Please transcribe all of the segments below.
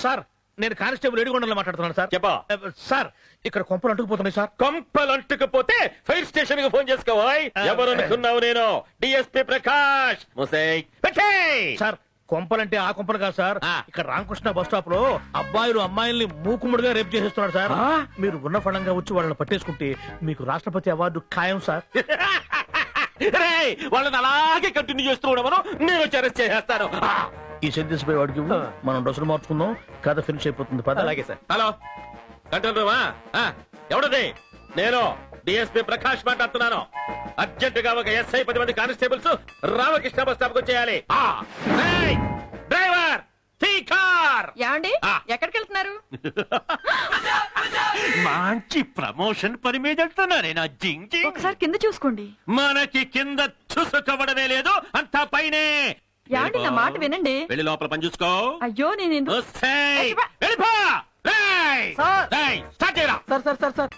Sir నేను constable ఏడుగొండలో మాట్లాడుతున్నాను sir. చెప్పా సార్ ఇక్కడ కొంపలు అంటుకుపోతున్నాయి సార్. కొంపలు అంటుకుపోతే ఫైర్ స్టేషన్ కి ఫోన్ చేసుకోవాలి. ఎవరు అనుకున్నావు? నేను డిఎస్పీ ప్రకాష్. సార్ కొంపలంటే ఆ కొంపలు కాదు సార్. ఇక్కడ రామకృష్ణ బస్ స్టాప్ లో అబ్బాయిలు అమ్మాయిల్ని మూకుముడిగా రేపు చేసేస్తున్నారు సార్. మీరు ఉన్న ఫలంగా వచ్చి వాళ్ళని పట్టేసుకుంటే మీకు రాష్ట్రపతి అవార్డు ఖాయం సార్. వాళ్ళని అలాగే కంటిన్యూ చేస్తూ ఉండమను, నేను వచ్చి అరెస్ట్ చేసేస్తాను. ఈ సెంటెన్స్ పై వాడికి మనం డ్రెస్సులు మార్చుకుందాం, కథ ఫినిష్ అయిపోతుంది. పద. అలాగే సార్. హలో కంట్రోల్ రూమా? ఎవడది? నేను డిఎస్పీ ప్రకాష్ మాట్లాడుతున్నాను. అర్జెంట్ గా ఒక ఎస్ఐ 10 మంది కానిస్టేబుల్స్ రామకృష్ణ బస్ స్టాప్ కు చేయాలి. డ్రైవర్ ఏమండి ఎక్కడికి వెళ్తున్నారు? మంచి ప్రమోషన్ పని మీద వెళ్తున్నానేనా? జింగ్ ఒకసారి కింద చూసుకోండి. మనకి కింద చూసుకోవడమే లేదు, అంతా పైనే. ఏమండి నా మాట వినండి. వెళ్ళి లోపల పని చూసుకో. అయ్యో నేను స్టార్ట్ చేయరా. సార్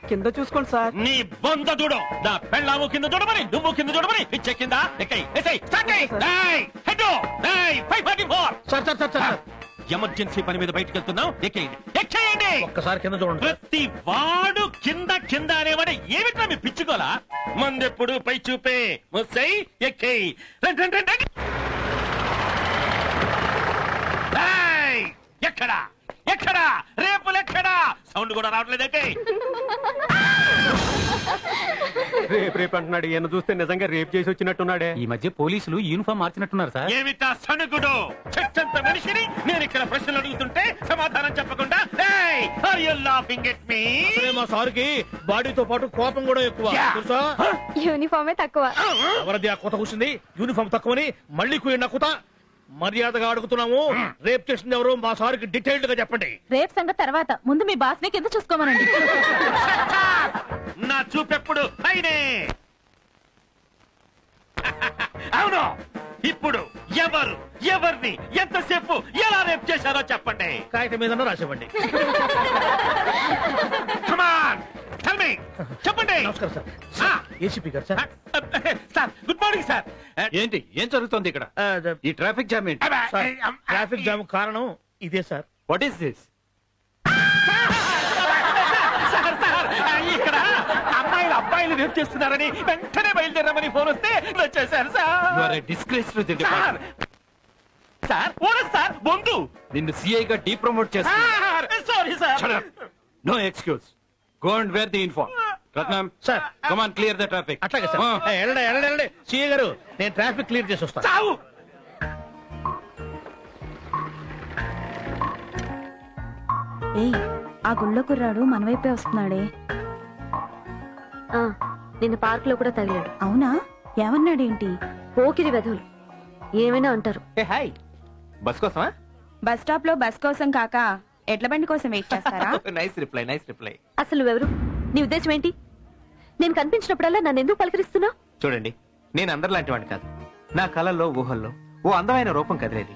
కింద చూసుకోండి సార్. నీ బొంద చూడు. నా పెళ్ళాము కింద చూడమని, నువ్వు కింద చూడమని ఇచ్చే కింద ఎమర్జెన్సీ పని మీద బయటకు వెళ్తున్నావు. ఎక్కేయండి. ఒక్కసారి కింద చూడండి. ప్రతి వాడు కింద కింద అనేవాడు ఏమిట్రా మీ పిచ్చుకోలా? మందెప్పుడు పై చూపే. ముసై ఎక్కేయి. ఎక్కడా ఎక్కడా రేపులెక్కడా? సౌండ్ కూడా రావట్లేదంటే రేపు అంటున్నాడు. ఈయన చూస్తే నిజంగా రేపు చేసి వచ్చినట్టున్నాడే. ఈ మధ్య పోలీసులు యూనిఫామ్ మార్చినట్టున్నారు సార్. ఏమిటా సణుగుడు? చచ్చంత మనిషిని నేను ఇక్కడ ప్రశ్నలు అడుగుతుంటే సమాధానం చెప్పకుండా మా సార్కి బాడీతో పాటు కోపం కూడా ఎక్కువ. యూనిఫామే తక్కువ. ఎవరిది ఆ కొత్త కూర్చుంది? యూనిఫామ్ తక్కువని మళ్ళీ కుయ్యండి నక్కుతా. మర్యాదగా అడుగుతున్నాము. రేప్ చేసింది ఎవరు? మా సార్కి డీటెయిల్డ్ గా చెప్పండి. రేప్ సంగతి తర్వాత, ముందు మీ బాస్ ని కింద చూసుకోమనండి. నా చూపెప్పుడు అయినే. అవును, ఇప్పుడు ఎవరు ఎవరిని ఎంతసేపు ఎలా రేప్ చేశారో చెప్పండి. కాగితం మీద రాసివ్వండి. చెప్పండి. నమస్కారం సార్. ఏసీపీ గారు sir. Sir good morning sir. ఏంటి ఏం జరుగుతోంది ఇక్కడ? ఈ ట్రాఫిక్ జామ్ ఏంటి? ట్రాఫిక్ జామ్ కారణం ఇదే సార్. What is this? ఇక్కడ అమ్మాయిలు అబ్బాయిలు రేప్ చేస్తున్నారని వెంటనే బయలుదేరమని ఫోన్ వస్తే వచ్చేసారు sir. Disgrace to the sir sir honour sir బొందు నిన్ను సిఐ గా డీప్రమోట్ చేస్తున్నారు. Sorry sir. No excuse. Go and wear the inform. Ratnam sir come on clear the traffic. అట్లాగే సార్. వెళ్ళండి సిఐ గారు, నేను ట్రాఫిక్ క్లియర్ చేసి వస్తాను. చావు. ఆ గుళ్ళో కుర్రాడు మన వైపే వస్తున్నాడే. నిన్న పార్క్ లో కూడా తగిలాడు. అవునా? ఏమన్నాడేంటి? పోకిరి వెధవులు ఏమైనా అంటారు. హాయ్, బస్ కోసమా? బస్ స్టాప్ లో బస్ కోసం కాక ఎడ్ల బండి కోసం వెయిట్ చేస్తారా? Nice reply, nice reply. అసలు నువ్వెవరు? నీ ఉద్దేశం ఏంటి? నేను కనిపించినప్పుడల్లా నన్ను ఎందుకు పలకరిస్తున్నావు? చూడండి, నేను అందరిలాంటి వాడిని కాదు. నా కళల్లో ఊహల్లో ఓ అందమైన రూపం కదిలేది.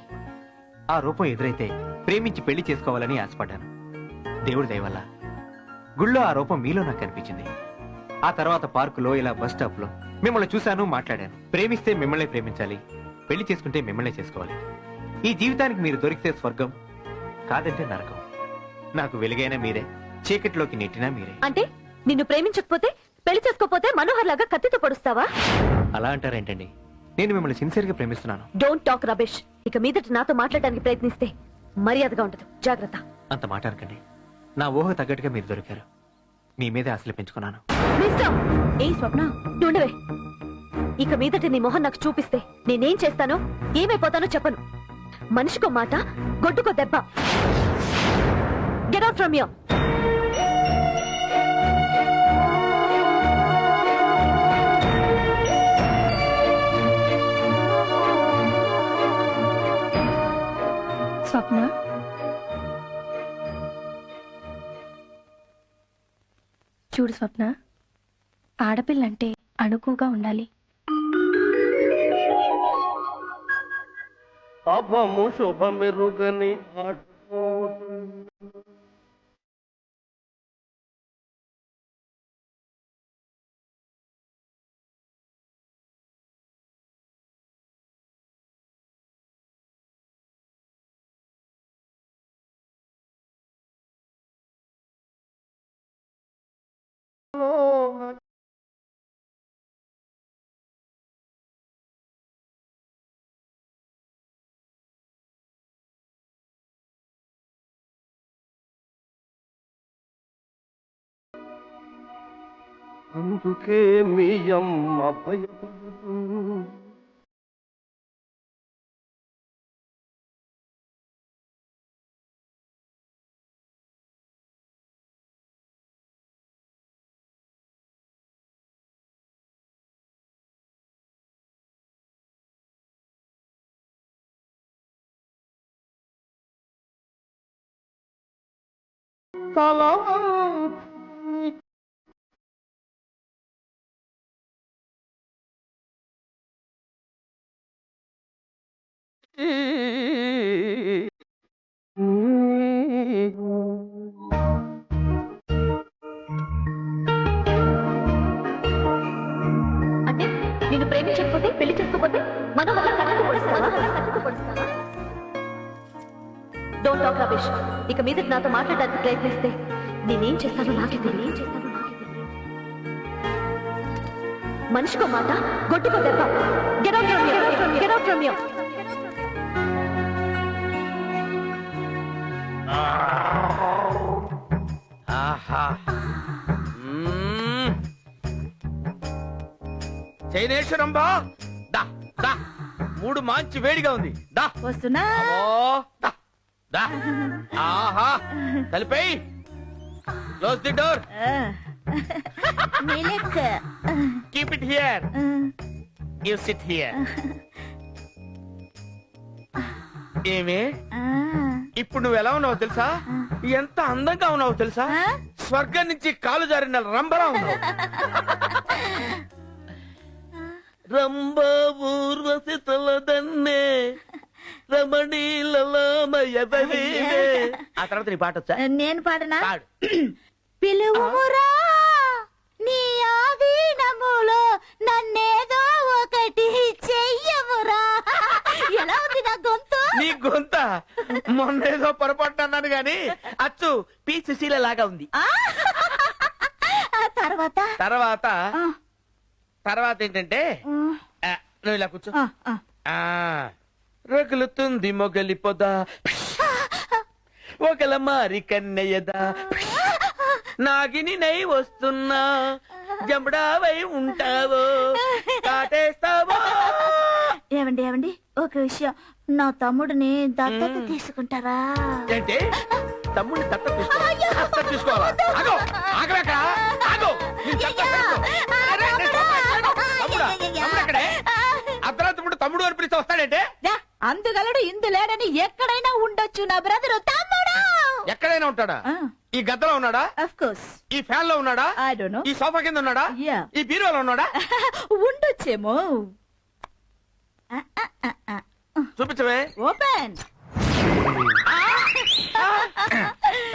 ఆ రూపం ఎదురైతే ప్రేమించి పెళ్లి చేసుకోవాలని ఆశపడ్డాను. దేవుడి దయ వల్ల గుళ్ళో ఆ రూపం మీలో నాకు కనిపించింది. ఆ తర్వాత పార్కులో, ఇలా బస్ స్టాప్ లో మిమ్మల్ని చూశాను, మాట్లాడాను. ప్రేమిస్తే మిమ్మల్ని ప్రేమించాలి, పెళ్లి చేసుకుంటే మిమ్మల్ని చేసుకోవాలి. ఈ జీవితానికి మీరు దొరికితే స్వర్గం, కాదంటే నరకం. నాకు వెలుగైన మీరే, చీకటిలోకి నెట్టినా మీరే. అంటే నిన్ను ప్రేమించకపోతే, పెళ్లి చేసుకోపోతే మనోహర్ లాగా కత్తితో పొడుస్తావా? అలా అంటారేంటండి? నేను మిమ్మల్ని సిన్సియర్ గా ప్రేమిస్తున్నాను. Don't talk రబేష్. ఇక మీదట నాతో మాట్లాడడానికి ప్రయత్నిస్తే మర్యాదగా ఉండదు. జాగ్రత్త. అంత మాట అనకండి. నా ఊహ తగ్గట్టుగా మీరు దొరికారు. మీ మీదే ఆశలు పెంచుకున్నాను. మిస్టర్, ఏ స్వప్న, ఉండవే. ఇక మీదట నీ మొహం నాకు చూపిస్తే నేనేం చేస్తానో, ఏమైపోతానో చెప్పను. మనిషికో మాట, గొడ్డుకో దెబ్బ. Get out from here. Swapna, చూడు స్వప్న, ఆడపిల్లంటే అణుకుగా ఉండాలి. అభము శుభమెరుగని అందుకే మీ అమ్మ భయపడుతూ అంటే నిన్ను ప్రేమించకపోతే పెళ్లి చేసుకోకపోతే మనం వల్ల కట్టుకు పొడుస్తావా? Don't talk Ramesh. ఇక మీద నాతో మాట్లాడడానికి ప్రయత్నిస్తే నేనేం చేస్తానో నాకే తెలియదు. మనిషికో మాట, గొడ్డుకో దెబ్బ. Get out from here. Get out from here. చైనేశ్వరంబా దా దా మూడు మంచి వేడిగా ఉంది దా వస్తున్నా. అమ్మో, దా దా ఆహా కలిపై close the door milk. Keep it here you sit here ఏమే ఇప్పుడు నువ్వు ఎలా ఉన్నావు తెలుసా? ఎంత అందంగా ఉన్నావు తెలుసా? స్వర్గం నుంచి కాలు జారిన రంబలా ఉన్నావు. రంభ ఊర్వశి తలదన్నే రమణీలమయవే. ఆ తర్వాత నీ పాట వచ్చా? నేను పాడనా? పాడు. పిలువుమురా నీ ఆధీనములో నన్నేదో ఒకటి చెయ్యమురా. ఎలా ఉంది నా గొంతు? నీ గొంత మొన్నేదో పొరపాటు అన్నాను గాని అచ్చు పి సుశీల లాగా ఉంది. ఆ తర్వాత తర్వాత తర్వాత ఏంటంటే నువ్వు ఇలా కూర్చో. రగులుతుంది మొగలి పొద ఒకల మారి కన్నయ్యదా నాగిని నై వస్తున్నా జంబడావై ఉంటావో కాటేస్తావో. ఏమండి ఏమండి ఒక విషయం, నా తమ్ముడిని దత్తత తీసుకుంటారా? ఏంటి తమ్ముడిని దత్తత తీసుకోవాలా? ఆగో ఆగలేక ఆగో అర్ధరాత్రి తమ్ముడు అని పిలిస్తే వస్తాడంటే అందుగలడు ఇందు లేడని ఎక్కడైనా ఉండొచ్చు నా బ్రదరు తమ్ముడు. ఎక్కడైనా ఉంటాడా? ఈ గద్దలో ఉన్నాడా? Of course. ఈ ఫ్యాన్ లో ఉన్నాడా? I don't know. ఈ సోఫా కింద ఉన్నాడా? Yeah. ఈ బీరువాలో ఉన్నాడా? ఉండొచ్చేమో. చూపించవే. ఓపెన్.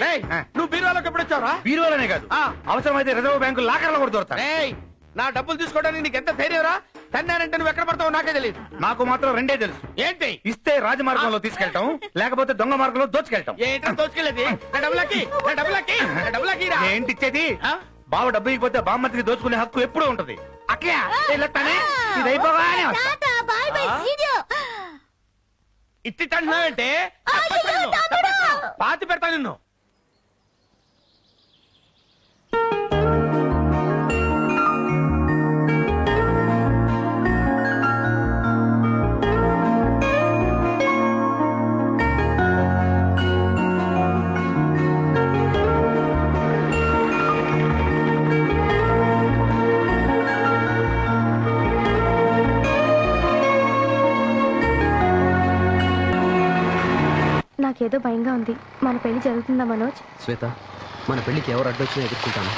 రేయ్ నువ్వు బీరువాలోకి ఎప్పుడు వచ్చావురా? బీరువాలనే కాదు, అవసరమైతే రిజర్వ్ బ్యాంకు లాకర్లో కూడా దొరుకుతా. రేయ్ నా డబ్బులు తీసుకోవడానికి నీకు ఎంత ధైర్యంరా? తన్నానంటే నువ్వు ఎక్కడ పడతావో నాకే తెలియదు. నాకు మాత్రం రెండే తెలుసు. ఏంటి? ఇస్తే రాజమార్గంలో తీసుకెళ్తాం, లేకపోతే దొంగ మార్గంలో దోచుకెళ్తాం. ఏంటో దోచుకెళ్ళేది? నా డబ్బులకి నా డబ్బులకి నా డబ్బులకి రా. ఏంటి ఇచ్చేది? ఆ? బావ డబ్బు ఇకపోతే బామ్మతికి దోచుకునే హక్కు ఎప్పుడూ ఉంటది. అట్లా ఇది అయిపోగానే వస్తా. Tata bye bye see you. ఇట్టి తంటున్నావంటే పాతి పెడతా నిన్ను. నాకేదో భయంగా ఉంది. మన పెళ్లి జరుగుతుందా మనోజ్? శ్వేత, మన పెళ్లికి ఎవరు అడ్డొచ్చినా ఎదుర్కొంటాను.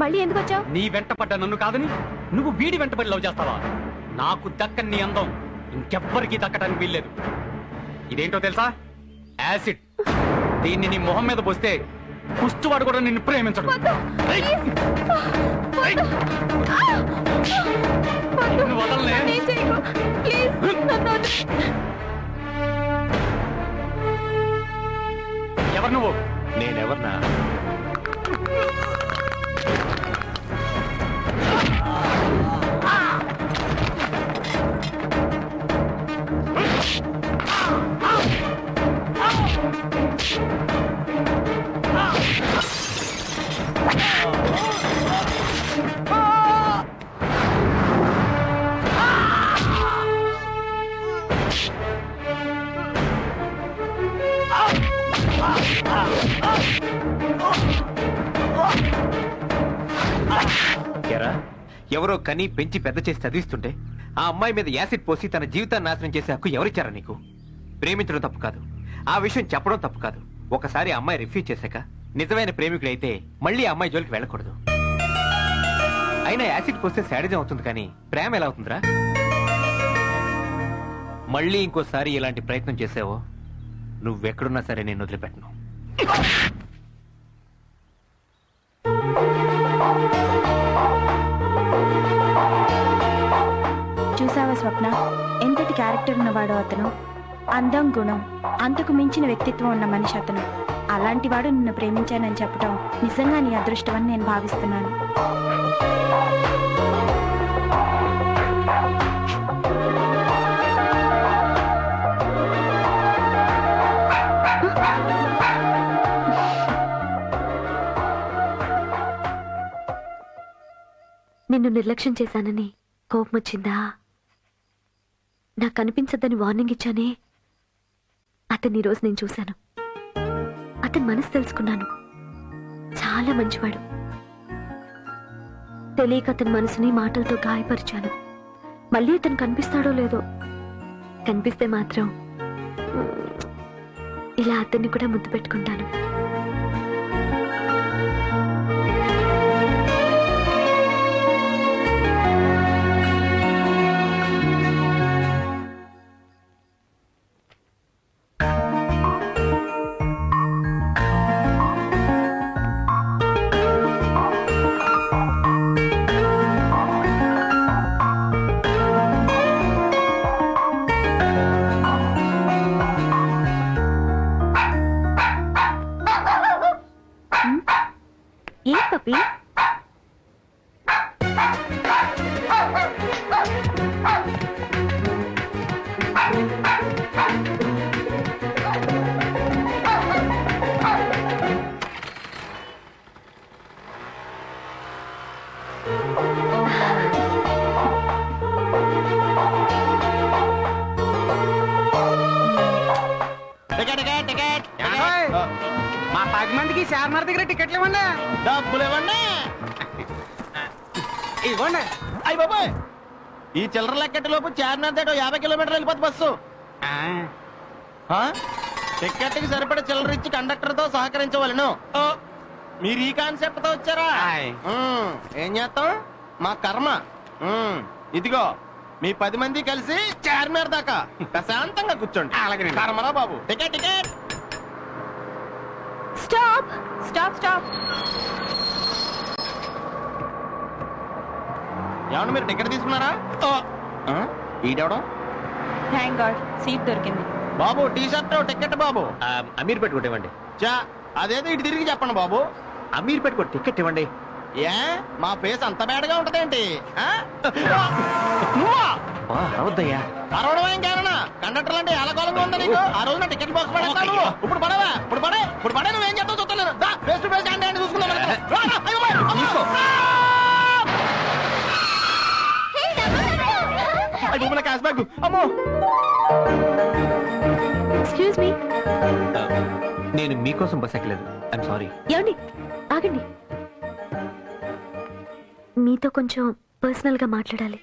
మళ్ళీ ఎందుకు వచ్చావు? నీ వెంట పడ్డ నన్ను కాదని నువ్వు వీడి వెంటబడి లవ్ చేస్తావా? నాకు దక్కని నీ అందం ఇంకెవ్వరికీ దక్కడానికి వీల్లేదు. ఇదేంటో తెలుసా? యాసిడ్. దీన్ని నీ మొహం మీద పోస్తే కుష్టువాడు కూడా నిన్ను ప్రేమించడు. నిన్ను వదలనే. ఎవరు నువ్వు? నేనెవర్నా? ఎవరో కని పెంచి పెద్ద చేసి చదివిస్తుంటే ఆ అమ్మాయి మీద యాసిడ్ పోసి తన జీవితాన్ని నాశనం చేసే హక్కు ఎవరిచ్చారా నీకు? ప్రేమించడం తప్పు కాదు, ఆ విషయం చెప్పడం తప్పు కాదు. ఒకసారి ఆ అమ్మాయి రిఫ్యూజ్ చేశాక నిజమైన ప్రేమికుడైతే మళ్ళీ ఆ అమ్మాయి జోలికి వెళ్ళకూడదు. అయినా యాసిడ్ పోస్తే శాడిజం అవుతుంది కానీ ప్రేమ ఎలా అవుతుందిరా? మళ్ళీ ఇంకోసారి ఇలాంటి ప్రయత్నం చేసావో నువ్వెక్కడున్నా సరే నేను వదిలిపెట్టను. చూసావా స్వప్న, ఎంతటి క్యారెక్టర్ ఉన్నవాడు అతను. అందం, గుణం, అంతకు మించిన వ్యక్తిత్వం ఉన్న మనిషి అతను. అలాంటి వాడు నిన్ను ప్రేమించానని చెప్పడం నిజంగా నీ అదృష్టం అని నేను భావిస్తున్నాను. నిన్ను నిర్లక్ష్యం చేశానని కోపం వచ్చిందా? నాకు కనిపించద్దని వార్నింగ్ ఇచ్చానే, అతన్ని ఈరోజు నేను చూశాను. అతని మనసు తెలుసుకున్నాను. చాలా మంచివాడు. తెలియక అతని మనసుని మాటలతో గాయపరిచాను. మళ్ళీ అతను కనిపిస్తాడో లేదో. కనిపిస్తే మాత్రం ఇలా అతన్ని కూడా ముద్దు పెట్టుకుంటాను. ఏ పప్పి? మా 10 మందికి చార్మార్ దగ్గర టికెట్లు ఇవ్వండి. డబ్బులు ఇవ్వండి. ఇవ్వండి. అయ్యి బాబాయ్, ఈ చిల్లర లెక్కటి లోపు చార్మినార్ దాటో 50 కిలోమీటర్లు వెళ్ళిపోతుంది బస్సు. టికెట్ కి సరిపడే చిల్లర ఇచ్చి కండక్టర్ తో సహకరించవలను. మీరు ఈ కాన్సెప్ట్ తో వచ్చారా? ఏం చేస్తాం, మా కర్మ. ఇదిగో మీ 10 మంది కలిసి చార్మినార్ దాకా ప్రశాంతంగా కూర్చోండి. అలాగే కర్మరా బాబు. Ticket ticket. Stop stop stop. ఏమన్నా మీరు టికెట్ తీసుకున్నారా? ఈడెవడం? థ్యాంక్ గాడ్ సీట్ దొరికింది. బాబు టీ షర్ట్ టికెట్ బాబు. అమీర్ పెట్టుకోటి ఇవ్వండి. చా అదేదో ఇటు తిరిగి చెప్పండి బాబు. అమీర్ పెట్టుకో టికెట్ ఇవ్వండి. ఏ మా ఫేస్ అంత బేడగా ఉంటదేంటి? అవద్దయ్యా, అరవడం ఏం కారణా? కండక్టర్ అంటే ఎలగోలంగా ఉందా నీకు? ఆ రోజు నా టికెట్ బాక్స్ పడేస్తాను. ఇప్పుడు పడవా? ఇప్పుడు పడే నువ్వేం చేస్తావు చూస్తాను. ఫేస్ టు ఫేస్ అంటే చూసుకుందాం. Cash back. అమ్మో, ఎక్స్క్యూజ్ మీ. నేను మీకోసం బస్ ఎక్కలేదు. I'm sorry. ఏమండి, ఆగండి. మీతో కొంచెం పర్సనల్ గా మాట్లాడాలి.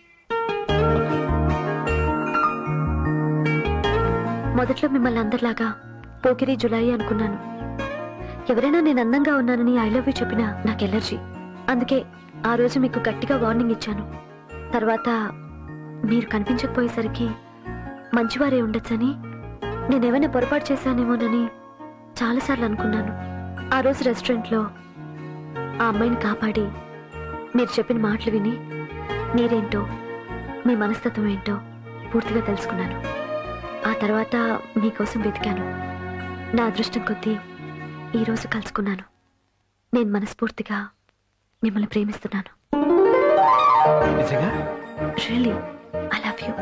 మొదట్లో మిమ్మల్ని అందరిలాగా పోకిరి జులాయి అనుకున్నాను. ఎవరైనా నేను అందంగా ఉన్నానని ఐ లవ్ యూ చెప్పినా నాకు ఎలర్జీ. అందుకే ఆ రోజు మీకు గట్టిగా వార్నింగ్ ఇచ్చాను. తర్వాత మీరు కనిపించకపోయేసరికి మంచివారే ఉండొచ్చని, నేనేమైనా పొరపాటు చేశానేమోనని చాలాసార్లు అనుకున్నాను. ఆ రోజు రెస్టారెంట్లో ఆ అమ్మాయిని కాపాడి మీరు చెప్పిన మాటలు విని మీరేంటో, మీ మనస్తత్వం ఏంటో పూర్తిగా తెలుసుకున్నాను. ఆ తర్వాత మీకోసం వెతికాను. నా అదృష్టం కొద్దీ ఈరోజు కలుసుకున్నాను. నేను మనస్ఫూర్తిగా మిమ్మల్ని ప్రేమిస్తున్నాను. నిజంగా? Really I love you.